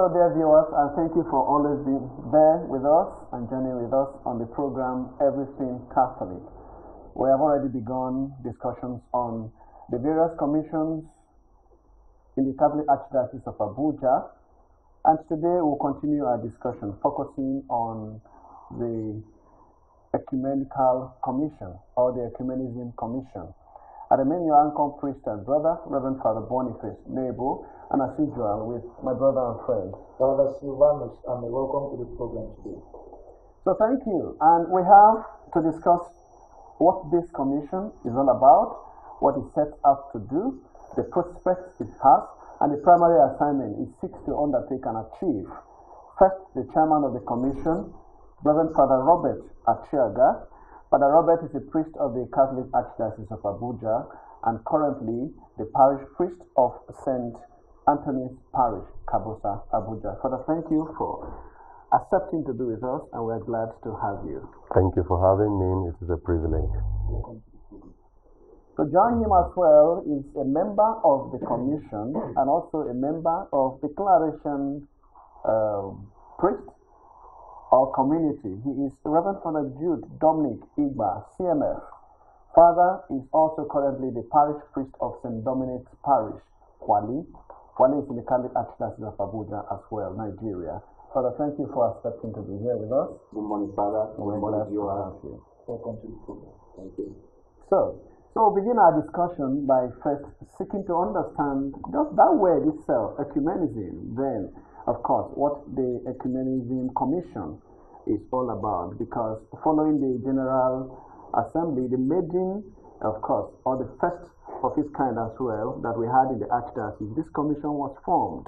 Hello, dear viewers, and thank you for always being there with us and joining with us on the program Everything Catholic. We have already begun discussions on the various commissions in the Catholic Archdiocese of Abuja, and today we'll continue our discussion focusing on the Ecumenical Commission or the Ecumenism Commission. I remain your anchor priest and brother, Reverend Father Boniface Nebo, and as usual with my brother and friend, Father Silvanus, and welcome to the program today. So thank you, and we have to discuss what this commission is all about, what it sets out to do, the prospects it has, and the primary assignment it seeks to undertake and achieve. First, the chairman of the commission, Reverend Father Robert Achiaga. Father Robert is a priest of the Catholic Archdiocese of Abuja and currently the parish priest of St. Anthony's Parish, Kabusa, Abuja. Father, thank you for accepting to be with us, and we're glad to have you. Thank you for having me. It is a privilege. To join him as well is a member of the commission and also a member of the declaration priest or community. He is Reverend Father Jude, Dominic, Igba, CMF. Father is also currently the parish priest of St. Dominic's Parish, Kwali. Kwali is in the Catholic Archdiocese of Abuja as well, Nigeria. Father, thank you for accepting to be here with us. Good morning, Father. Good morning, Welcome to the program. Thank you. So we'll begin our discussion by first seeking to understand just that word itself, ecumenism, then, of course, what the Ecumenism Commission is all about, because following the General Assembly, the Maiden, of course, or the first of its kind as well that we had in the Archdiocese, this commission was formed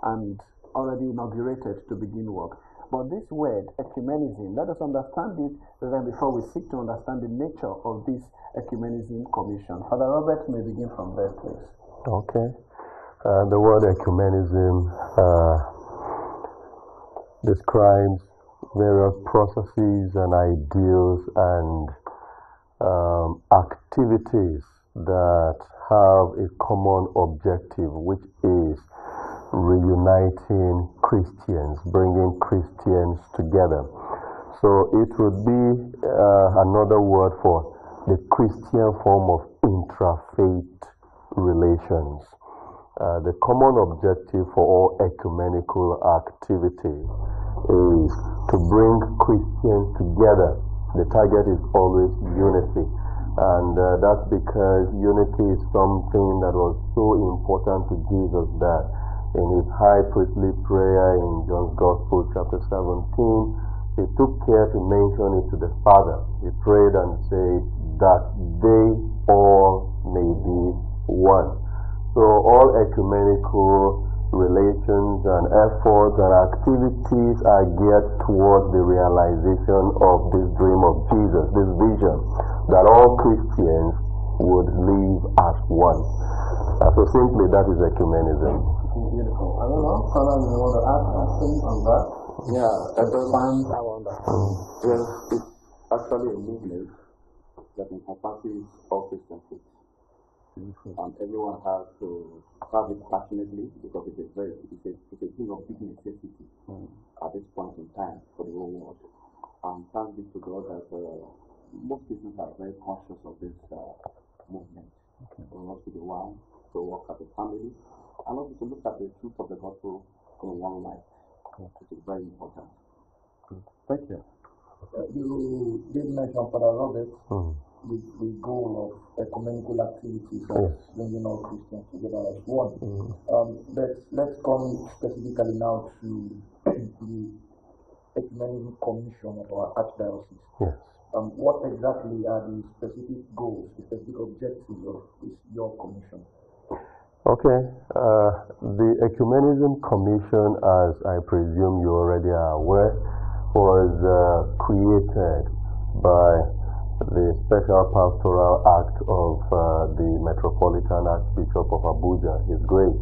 and already inaugurated to begin work. But this word, ecumenism, let us understand it then before we seek to understand the nature of this Ecumenism Commission. Father Robert may begin from there, please. Okay. The word ecumenism describes various processes and ideals and activities that have a common objective, which is reuniting Christians, bringing Christians together. So it would be another word for the Christian form of intra-faith relations. The common objective for all ecumenical activity is to bring Christians together. The target is always unity. And that's because unity is something that was so important to Jesus that in his high priestly prayer in John's Gospel, chapter 17, he took care to mention it to the Father. He prayed and said that they all may be one. So all ecumenical relations and efforts and activities are geared towards the realization of this dream of Jesus, this vision that all Christians would live as one. So simply, that is ecumenism. Beautiful. I don't know, Father, you want to add something on that? Yeah, Yes, it's actually a movement that encompasses all Christians. And everyone has to have it passionately because it's a thing of big necessity at this point in time for the whole world. And thanks be to God that most people are very conscious of this movement. We want to be one, to work as a family, and also to look at the truth of the gospel in one life, which is very important. Thank you. You did mention, Father Robert, the goal of ecumenical activities of bringing all Christians together as one. Let's come specifically now to the Ecumenism Commission of our Archdiocese. Yes. What exactly are the specific goals, the specific objectives of your commission? Okay. The Ecumenism Commission, as I presume you already are aware, was created by the Special Pastoral Act of the Metropolitan Archbishop of Abuja, His Grace,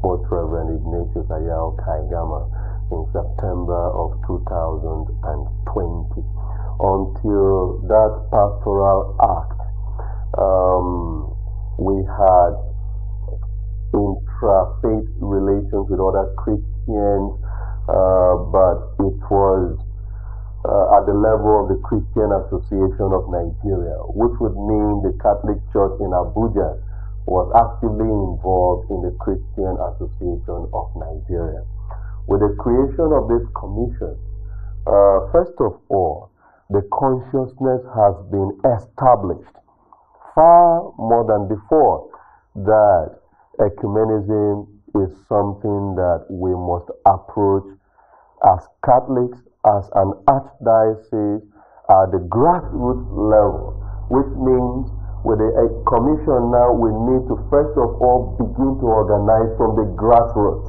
Most Reverend Ignatius Achiaga, in September of 2020. Until that pastoral act, we had intra-faith relations with other Christians Christians, but it was at the level of the Christian Association of Nigeria, which would mean the Catholic Church in Abuja was actively involved in the Christian Association of Nigeria. With the creation of this commission, first of all, the consciousness has been established far more than before that ecumenism is something that we must approach as Catholics, as an archdiocese, at the grassroots level, which means with the commission now we need to first of all begin to organize from the grassroots,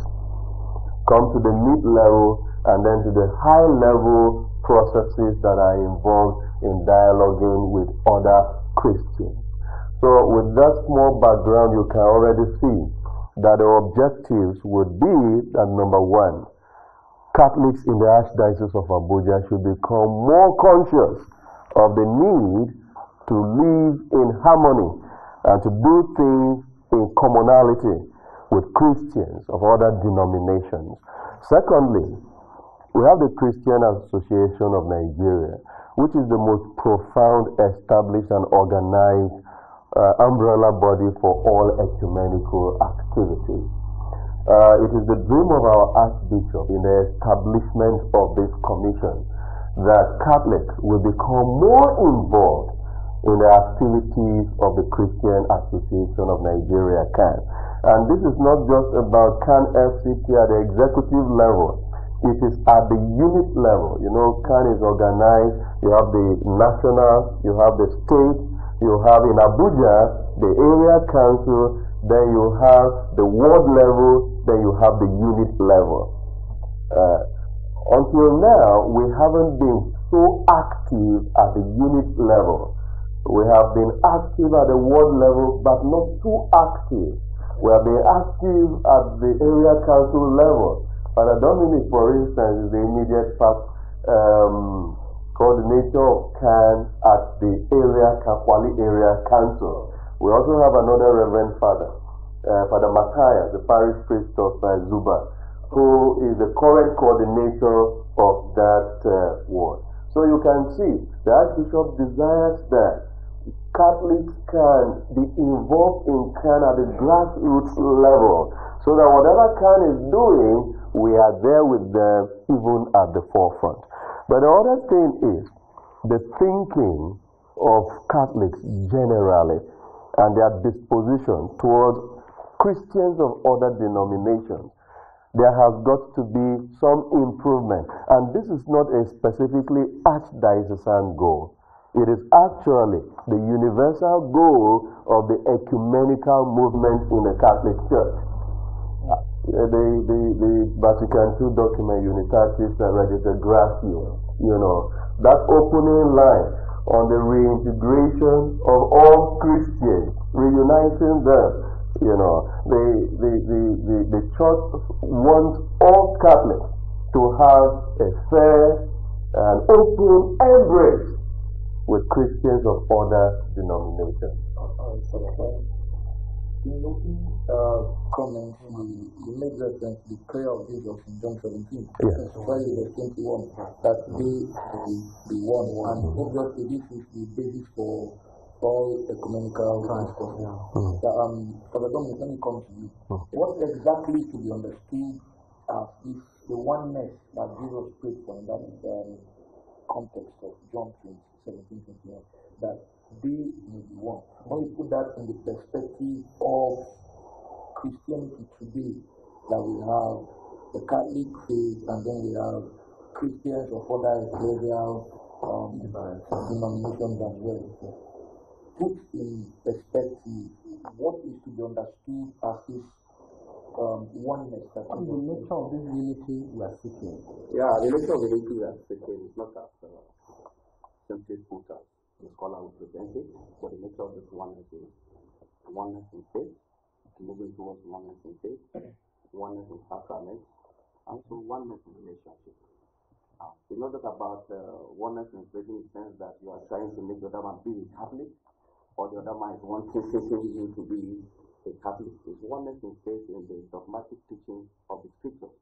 come to the mid-level, and then to the high-level processes that are involved in dialoguing with other Christians. So with that small background, you can already see that the objectives would be that, number one, Catholics in the Archdiocese of Abuja should become more conscious of the need to live in harmony and to do things in commonality with Christians of other denominations. Secondly, we have the Christian Association of Nigeria, which is the most profound, established, and organized umbrella body for all ecumenical activities. It is the dream of our Archbishop in the establishment of this commission that Catholics will become more involved in the activities of the Christian Association of Nigeria, CAN. And this is not just about CAN FCT at the executive level. It is at the unit level. You know, CAN is organized. You have the national, you have the state, you have in Abuja the area council, then you have the ward level, then you have the unit level. Until now, we haven't been so active at the unit level. We have been active at the ward level, but not too active. We have been active at the area council level. Father Dominic, for instance, is the immediate coordinator of CAN at the Kakwali area council. We also have another Reverend Father, Father Matthias, the parish priest of Zuba, who is the current coordinator of that ward. So you can see the Archbishop desires that Catholics can be involved in CAN at the grassroots level, so that whatever CAN is doing, we are there with them even at the forefront. But the other thing is the thinking of Catholics generally and their disposition towards Christians of other denominations. There has got to be some improvement. And this is not a specifically archdiocesan goal. It is actually the universal goal of the ecumenical movement in the Catholic Church. The Vatican II document, Unitatis Redemptio, that opening line on the reintegration of all Christians, reuniting them. The Church wants all Catholics to have a fair and open embrace with Christians of other denominations. In your comments, you made reference to the prayer of Jesus in John 17, Friday verse 21, that they will be one. And obviously, this is the basis for all ecumenical discourse. Father Dominic, let me come to you. What exactly to be understood as this, the oneness that Jesus prayed for in that context of John 17:21, that they may be one? When you put that in the perspective of Christianity today, that we have the Catholic faith and then we have Christians of other ecclesial denominations as well. Put in perspective, what is to be understood as this oneness? What is the nature of this unity we are seeking? Yeah, the nature of the unity we are seeking is not as simply put as the scholar would present it, but the nature of this oneness is oneness in faith, moving towards oneness in faith, oneness in sacraments, and so oneness in relationship. It's not just about oneness in faith in the sense that you are trying to make the other man be a Catholic, or the other man is wanting you to be a Catholic. It's oneness in faith in the dogmatic teaching of the Scripture.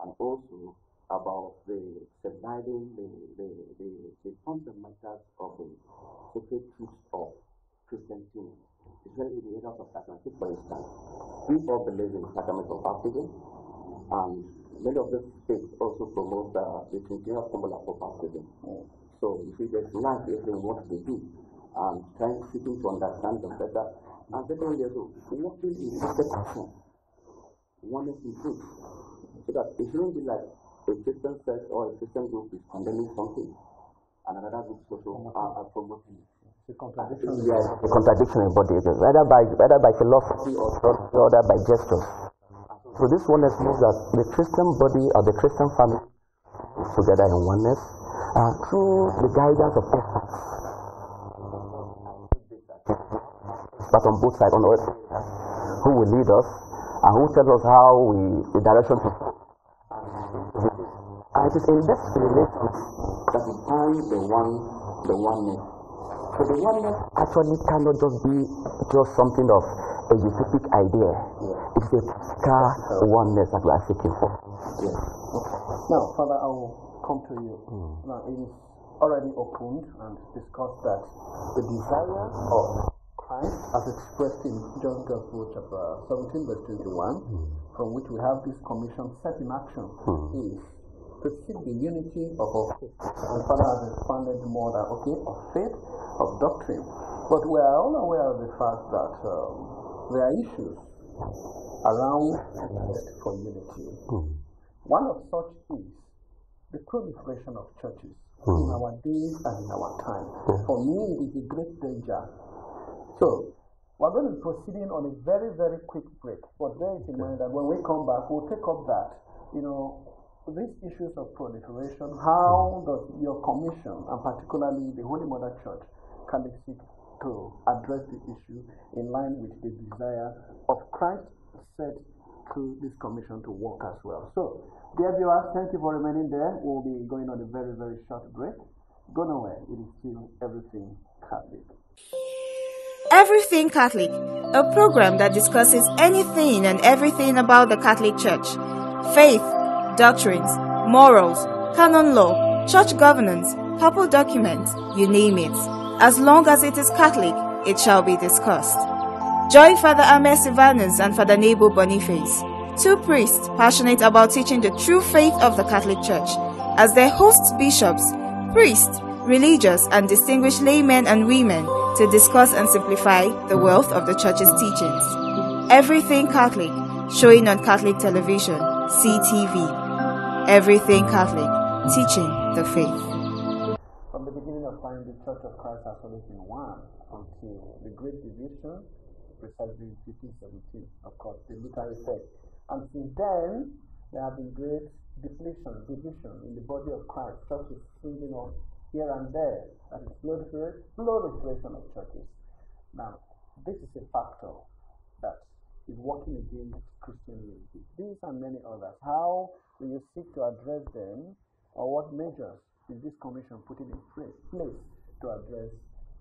and also about the safeguarding the fundamentals of the sacred truths of Christian teaching, especially in the areas of sacrament. For instance, we all believe in the sacrament of baptism, and many of the states also promote the continuous formula for baptism. So you see, there's life in what they do, and seeking to understand them better, and secondly, also working in sacred action, oneness in truth, so that it shouldn't be like a Christian sect or a Christian group is condemning something, and another group also are promoting it. It's a contradiction. Yes, a contradiction in body, whether by philosophy or other by gestures. So this oneness means that the Christian body or the Christian family is together in oneness through the guidance of experts. But on both sides, on earth, who will lead us and who tell us how the direction to go. And it is in this relation that we find the oneness. So the oneness actually cannot just be just something of a utopic idea. It's a practical oneness that we are seeking for. Yes. Now, Father, I will come to you. Now, it is already opened and discussed that the desire of Christ, as expressed in John's Gospel, chapter 17, verse 21, from which we have this commission set in action, is to seek the unity of our faith. And Father has expanded more than, of faith, of doctrine. But we are all aware of the fact that there are issues around the quest for unity. One of such is the proliferation of churches in our days and in our time. For me, it is a great danger. So, we're going to be proceeding on a very, very quick break. But bear in mind that when we come back, we'll take up that, these issues of proliferation, how does your commission, and particularly the Holy Mother Church, can they seek to address the issue in line with the desire of Christ set through this commission to work as well. So, dear viewers, thank you for remaining there. We'll be going on a very, very short break. Go nowhere. It is still Everything Catholic. Everything Catholic, a program that discusses anything and everything about the Catholic Church, faith, doctrines, morals, canon law, church governance, papal documents, you name it. As long as it is Catholic, it shall be discussed. Join Father Ames Silvanus and Father Nebo Boniface, two priests passionate about teaching the true faith of the Catholic Church, as their hosts bishops, priests, religious and distinguished laymen and women, to discuss and simplify the wealth of the Church's teachings. Everything Catholic, showing on Catholic television, CTV. Everything Catholic, teaching the faith. From the beginning of time, the Church of Christ has always been one until the Great Division, precisely in 1517, of course, the Lutheran sect. And since then, there have been great division in the body of Christ. Churches springing up here and there, that is proliferation of churches. Now, this is a factor that is working against Christian unity. These and many others. How will you seek to address them, or what measures is this commission putting in place to address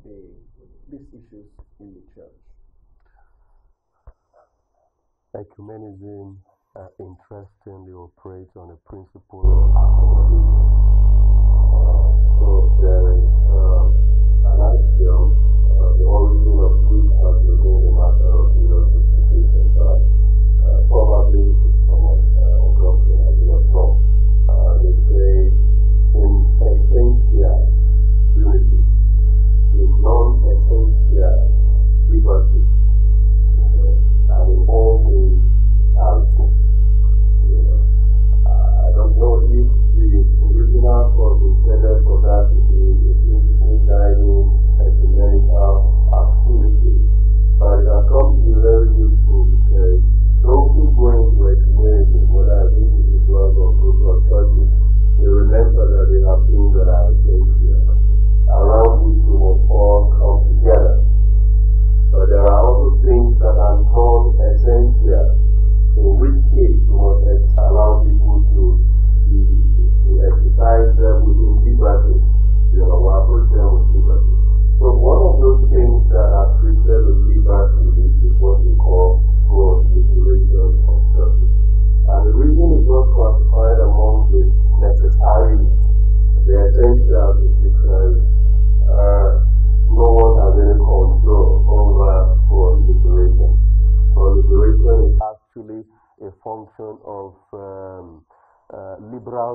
these issues in the church? Ecumenism interestingly operates on a principle of there is an axiom, the origin of which has remained a matter of justification, but probably somewhat unfortunate, I do not know. They say, in essential unity, in non-essential liberty, and in all things also. I don't know if we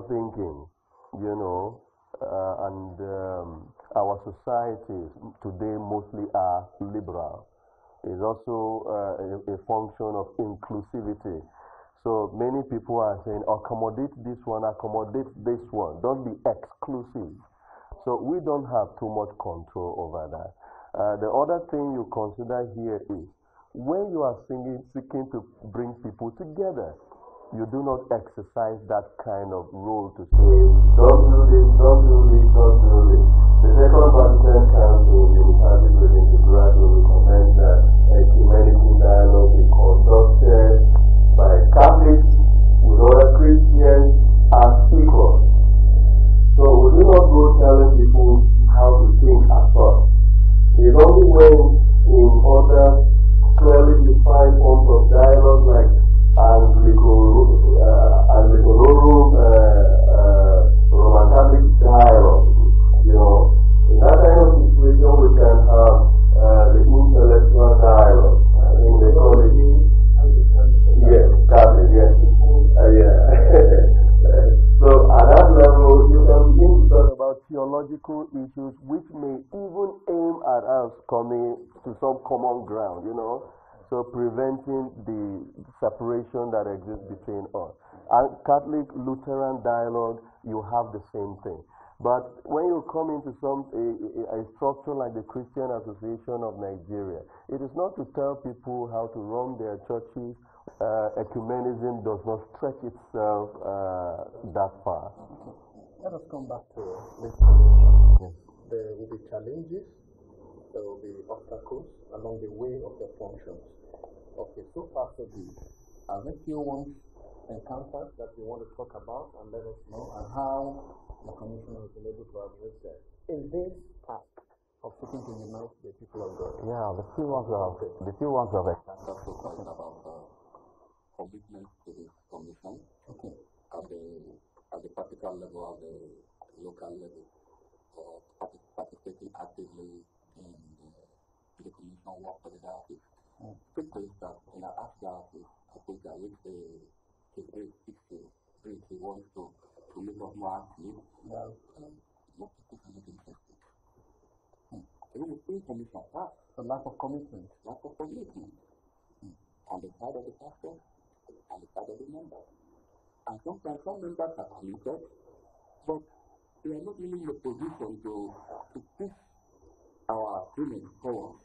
thinking, you know, and our societies today mostly are liberal. It's also a function of inclusivity. So many people are saying, accommodate this one, accommodate this one. Don't be exclusive. So we don't have too much control over that. The other thing you consider here is, when you are seeking to bring people together, you do not exercise that kind of role to say, don't do this, don't do this, don't do this. The Second Vatican Council in Catholic Religion gradually recommends that ecumenical dialogue be conducted by Catholics with other Christians as equals. So we do not go telling people how to think at first. It's only when in other clearly defined forms of dialogue like Roman Catholic dialogue, you know, in that kind of situation we can have the intellectual dialogue. I mean, they call it, yes, Catholic, yes. Yeah. So at that level, you can begin to talk about theological issues which may even aim at us coming to some common ground, you know. So preventing the separation that exists between us. And Catholic Lutheran dialogue, you have the same thing. But when you come into a structure like the Christian Association of Nigeria, it is not to tell people how to run their churches. Ecumenism does not stretch itself that far. Let us come back to this connection. There will be challenges, there will be obstacles along the way of the functions. Okay, so far so good. Are there few ones encounters that you want to talk about and let us know, and how the Commission has been able to address that in this task of seeking to unite the people of God? Yeah, the few ones of encounters we're talking about commitment to this commission. Okay. At the practical level, at the local level, participating actively in the commission work for the diocese. Quick is that in our Archdiocese, I think that with a great picture, he wants to make us more active. Most people are not interested. Even the commission has a lack of commitment. On the side of the pastor, on the side of the members. And sometimes some members are committed, but they are not really in a position to push our agreement forward.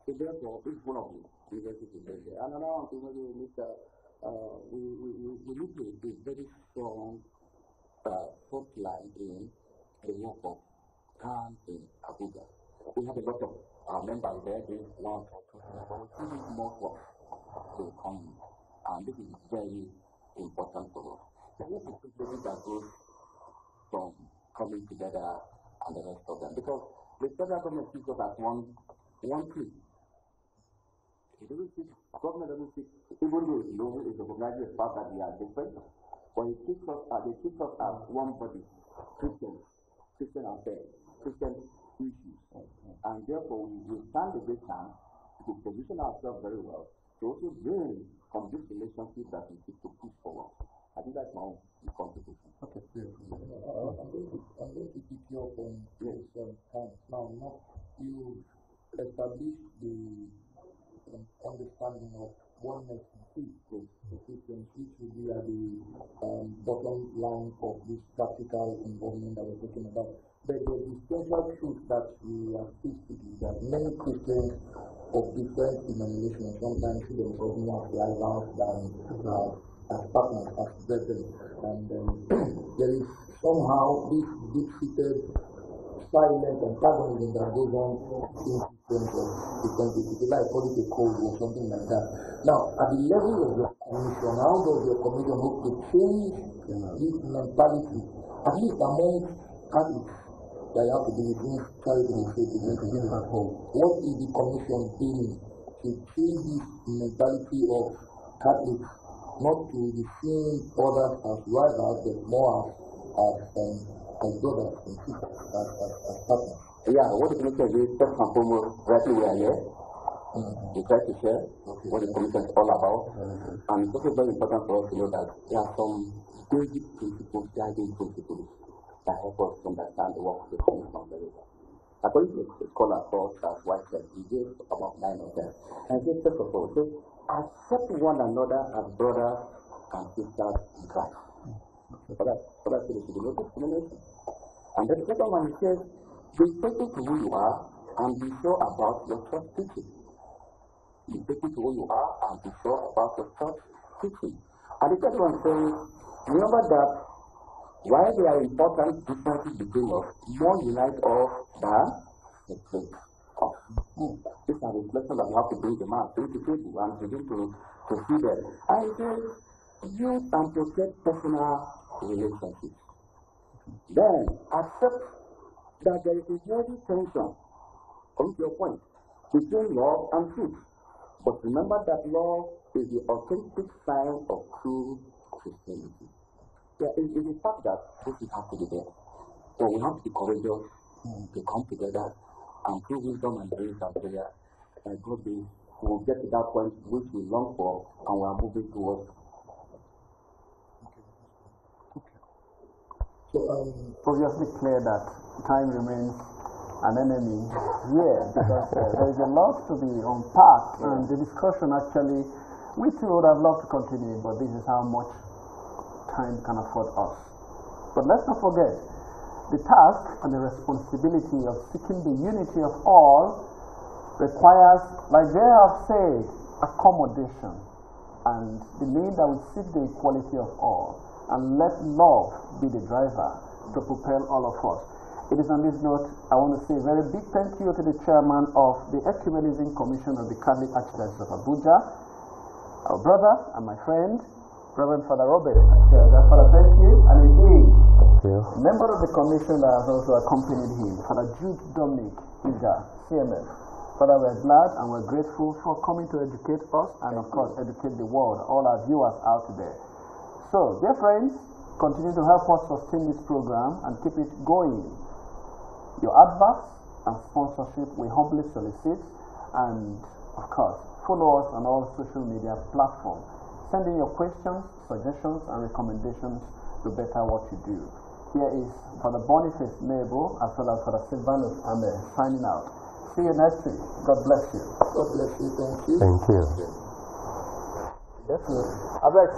So therefore, this is one of the universities there. And another one thing we need to be very strong front line in the work of Comm in Abuja. We have a lot of our members there doing one or two things, but we still need more work to come in. And this is very important for us. So what is the privilege that goes from coming together and the rest of them? Because the federal government sees us as one tree. It doesn't see, government doesn't see, even though it's low, it's recognizing the fact that we are different, but they treat us as one body, Christian affairs, Christian issues. And therefore, we stand a great chance to position ourselves very well to also gain from this relationship that we seek to push forward. I think that's my own contribution. Okay, I'm going to pick you up on this point. Now, you establish the understanding of oneness and peace, which will be at the bottom line of this practical involvement that we're talking about. But the essential truth that we are faced with is that many Christians of different denominations sometimes see themselves more as rivals than as partners, as brethren. And there is somehow this deep-seated silent antagonism that goes on in terms of different people. If you like, call it a code or something like that. Now, at the level of your commission, how does your commission hope to change this mentality, at least among Catholics that you have to be within charitable faith, within at home? What is the commission doing to change this mentality of Catholics not to be seeing others as rivals, but more as brothers and sisters, as partners? Yeah, what the commission is, first and foremost, rightly we are here. We try to share what the commission is all about. And it's also very important for us to know that there are some basic principles, guiding principles that help us to understand the work of the commission very well. According to a scholar called White, he gave about 9 of them. And he said, first of all, say, accept one another as brothers and sisters in Christ. For that it is the discrimination. And then the second one, he says, be faithful to who you are and be sure about your church teaching. Be faithful to who you are and be sure about your church teaching. And the third one says, remember that while there are important differences between us, more unite us than separate us. These are reflections that we have to bring them out, bring to people and begin to see them. And it says, use and protect personal relationships. Then accept that there is a healthy tension, coming to your point, between love and truth. But remember that love is the authentic sign of true Christianity. There is the fact that this has to be there. So we have to be courageous to come together and through wisdom and grace and prayer, and God will get to that point which we long for and we are moving towards. So, obviously clear that time remains an enemy here because there is a lot to be unpacked, and the discussion actually, we too would have loved to continue, but this is how much time can afford us. But let's not forget, the task and the responsibility of seeking the unity of all requires, like they have said, accommodation, and the mean that we seek the equality of all, and let love be the driver to propel all of us. It is on this note, I want to say a very big thank you to the chairman of the Ecumenism Commission of the Catholic Archdiocese of Abuja, our brother and my friend, Reverend Father Robert Achiaga. Father, thank you. And indeed, a member of the commission that has also accompanied him, Father Jude, Dominic, Igba, CMF. Father, we're glad and we're grateful for coming to educate us and, of course, educate the world, all our viewers out there. So, dear friends, continue to help us sustain this program and keep it going. Your advice and sponsorship we humbly solicit, and, of course, follow us on all social media platforms. Send in your questions, suggestions, and recommendations to better what you do. Here is Father Boniface Nebo as well as Father Silvanus Ame signing out. See you next week. God bless you. God bless you. Thank you. Thank you. Definitely. I bet